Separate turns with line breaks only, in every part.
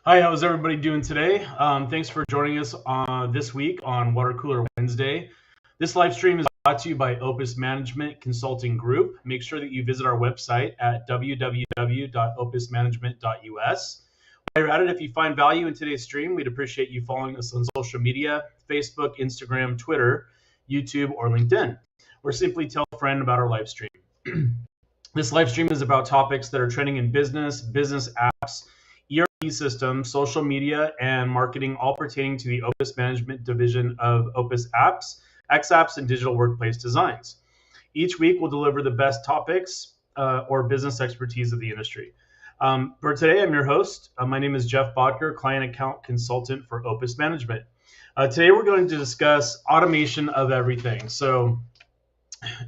Hi, how's everybody doing today? Thanks for joining us this week on Water Cooler Wednesday. This live stream is brought to you by Opus Management Consulting Group. Make sure that you visit our website at www.opusmanagement.us. While you're at it, if you find value in today's stream, we'd appreciate you following us on social media: Facebook, Instagram, Twitter, YouTube, or LinkedIn. Or simply tell a friend about our live stream. This live stream is about topics that are trending in business apps, ERP systems, social media, and marketing, all pertaining to the Opus Management division of Opus Apps, XApps, and digital workplace designs. Each week, we'll deliver the best topics or business expertise of the industry. For today, I'm your host. My name is Jeff Bodker, Client Account Consultant for Opus Management. Today, we're going to discuss automation of everything. So,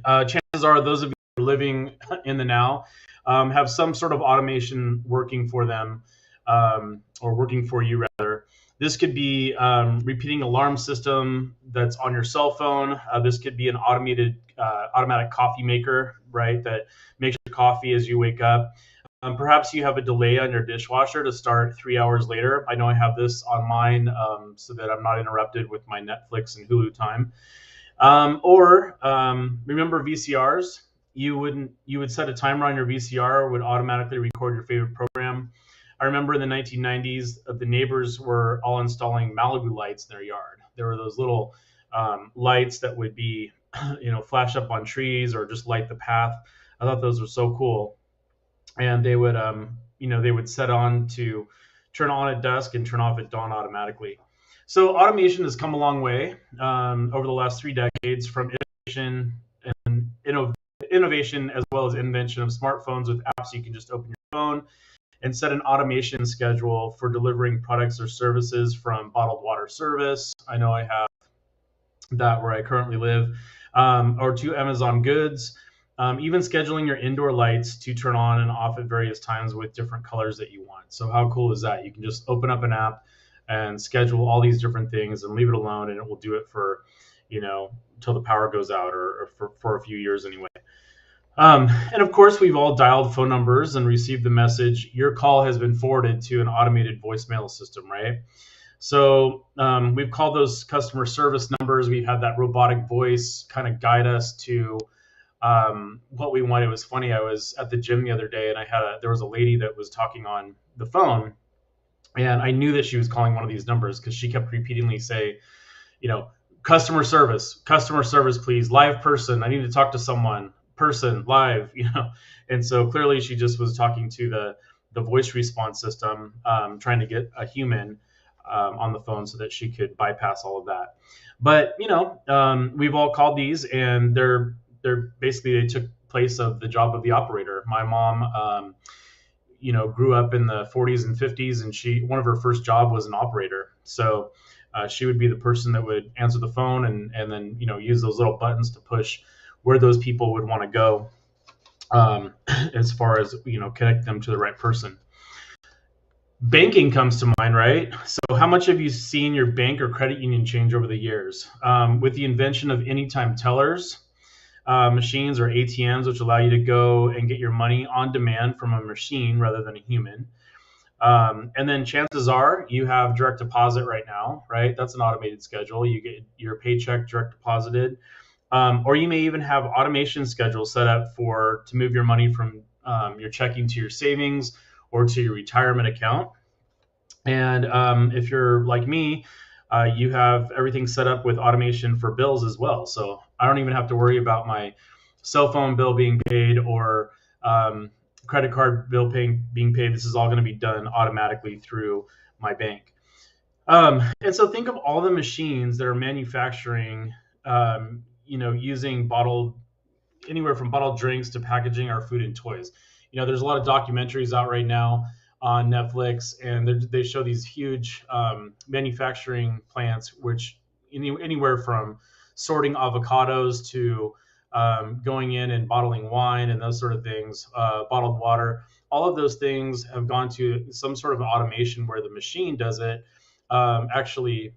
chances are those of you who are living in the now have some sort of automation working for them, or working for you rather. This could be repeating alarm system that's on your cell phone. This could be an automatic coffee maker, right, that makes your coffee as you wake up. Perhaps you have a delay on your dishwasher to start 3 hours later. I know I have this on mine, so that I'm not interrupted with my Netflix and Hulu time. Or remember VCRs? You would set a timer on your VCR, would automatically record your favorite program. I remember in the 1990s, the neighbors were all installing Malibu lights in their yard. There were those little lights that would be, flash up on trees or just light the path. I thought those were so cool. And they would set on to turn on at dusk and turn off at dawn automatically. So automation has come a long way over the last 3 decades, from innovation as well as invention of smartphones with apps you can just open your phone and set an automation schedule for delivering products or services, from bottled water service. I know I have that where I currently live, or to Amazon goods. Even scheduling your indoor lights to turn on and off at various times with different colors that you want. So how cool is that? You can just open up an app and schedule all these different things and leave it alone, and it will do it for, until the power goes out, or for a few years anyway. And of course, we've all dialed phone numbers and received the message, your call has been forwarded to an automated voicemail system, right? So we've called those customer service numbers. We've had that robotic voice kind of guide us to what we want. It was funny. I was at the gym the other day, and there was a lady that was talking on the phone, and I knew that she was calling one of these numbers because she kept repeatedly say, customer service, please, live person. I need to talk to someone, person, live, And so clearly she just was talking to the voice response system, trying to get a human on the phone so that she could bypass all of that. But, we've all called these, and they're basically, they took place of the job of the operator. My mom, grew up in the 40s and 50s, and one of her first job was an operator. So she would be the person that would answer the phone and then, use those little buttons to push where those people would want to go, as far as, connect them to the right person. Banking comes to mind, right? So how much have you seen your bank or credit union change over the years? With the invention of anytime tellers, machines or ATMs, which allow you to go and get your money on demand from a machine rather than a human. And then chances are you have direct deposit right now, right? That's an automated schedule. You get your paycheck direct deposited. Or you may even have automation schedules set up to move your money from your checking to your savings or to your retirement account. And if you're like me, you have everything set up with automation for bills as well. So I don't even have to worry about my cell phone bill being paid, or credit card bill being paid. This is all going to be done automatically through my bank. And so think of all the machines that are manufacturing, using anywhere from bottled drinks to packaging our food and toys. There's a lot of documentaries out right now on Netflix, and they show these huge manufacturing plants, which anywhere from sorting avocados to going in and bottling wine and those sort of things, bottled water. All of those things have gone to some sort of automation where the machine does it. Actually,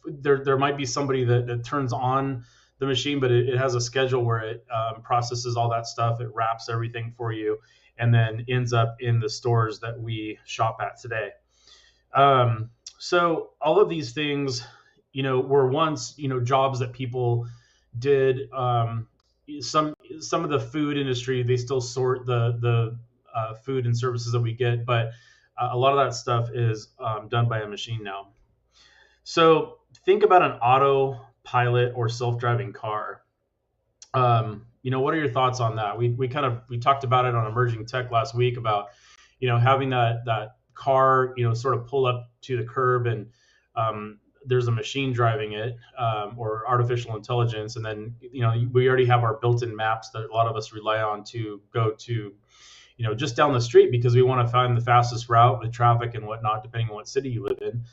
there might be somebody that turns on the machine, but it has a schedule where it processes all that stuff. It wraps everything for you, and then ends up in the stores that we shop at today. So all of these things, were once, jobs that people did. Some of the food industry, they still sort the food and services that we get, but a lot of that stuff is done by a machine now. So think about an autopilot or self-driving car. What are your thoughts on that? We talked about it on Emerging Tech last week about, having that car, sort of pull up to the curb and there's a machine driving it, or artificial intelligence. And then, we already have our built-in maps that a lot of us rely on to go to, just down the street because we want to find the fastest route with traffic and whatnot, depending on what city you live in.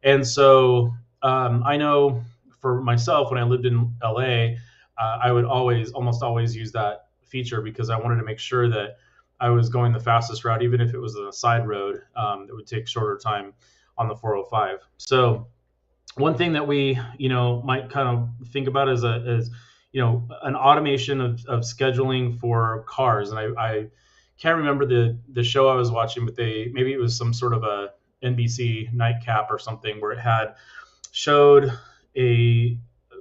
And so I know for myself, when I lived in LA, I would almost always use that feature because I wanted to make sure that I was going the fastest route, even if it was a side road that would take shorter time on the 405. So one thing that we, might kind of think about is an automation of scheduling for cars. And I can't remember the show I was watching, but maybe it was some sort of a NBC nightcap or something where it showed a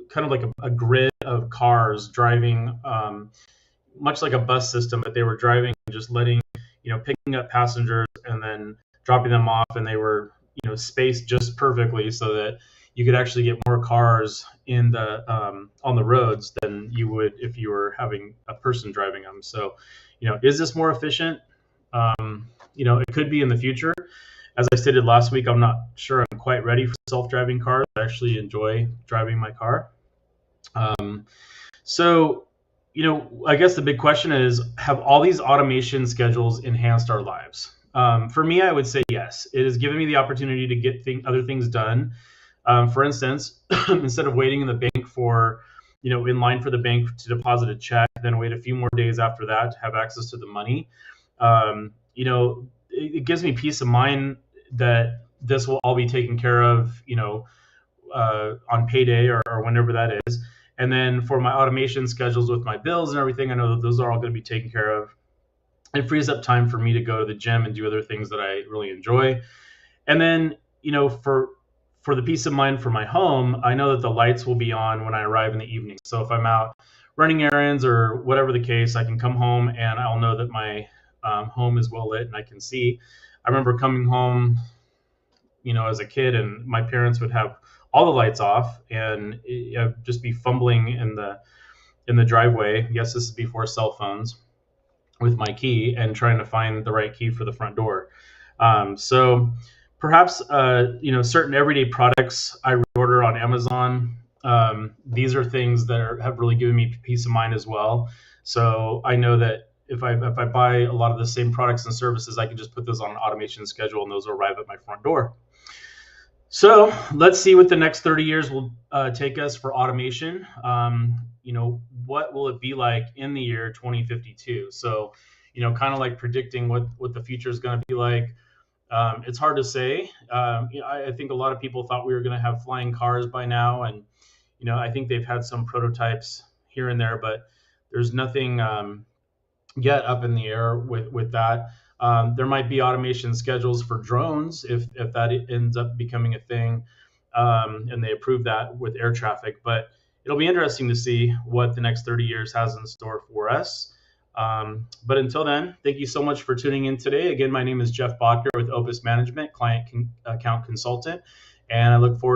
kind of like a grid of cars driving, much like a bus system, but they were driving and just picking up passengers and then dropping them off, and they were, spaced just perfectly so that you could actually get more cars in the on the roads than you would if you were having a person driving them. So, is this more efficient? It could be in the future. As I stated last week, I'm not sure I'm quite ready for self-driving cars. I actually enjoy driving my car. So, I guess the big question is, have all these automation schedules enhanced our lives? For me, I would say yes. It has given me the opportunity to get other things done. For instance, instead of waiting in the bank in line for the bank to deposit a check, then wait a few more days after that to have access to the money, it gives me peace of mind that this will all be taken care of, on payday or whenever that is. And then for my automation schedules with my bills and everything, I know that those are all going to be taken care of. It frees up time for me to go to the gym and do other things that I really enjoy. And then, for the peace of mind for my home, I know that the lights will be on when I arrive in the evening. So if I'm out running errands or whatever the case, I can come home and I'll know that my home is well lit and I can see. I remember coming home, as a kid, and my parents would have all the lights off and just be fumbling in the driveway. Yes, this is before cell phones, with my key and trying to find the right key for the front door. So perhaps, certain everyday products I reorder on Amazon. These are things that have really given me peace of mind as well. So I know that if I buy a lot of the same products and services, I can just put those on an automation schedule and those will arrive at my front door. So let's see what the next 30 years will take us for automation. What will it be like in the year 2052? So, kind of like predicting what the future is going to be like. It's hard to say. I think a lot of people thought we were going to have flying cars by now. And, I think they've had some prototypes here and there, but there's nothing yet up in the air with that. There might be automation schedules for drones if that ends up becoming a thing, and they approve that with air traffic. But it'll be interesting to see what the next 30 years has in store for us. But until then, thank you so much for tuning in today. Again, my name is Jeff Bodker with Opus Management, Client Account Consultant, and I look forward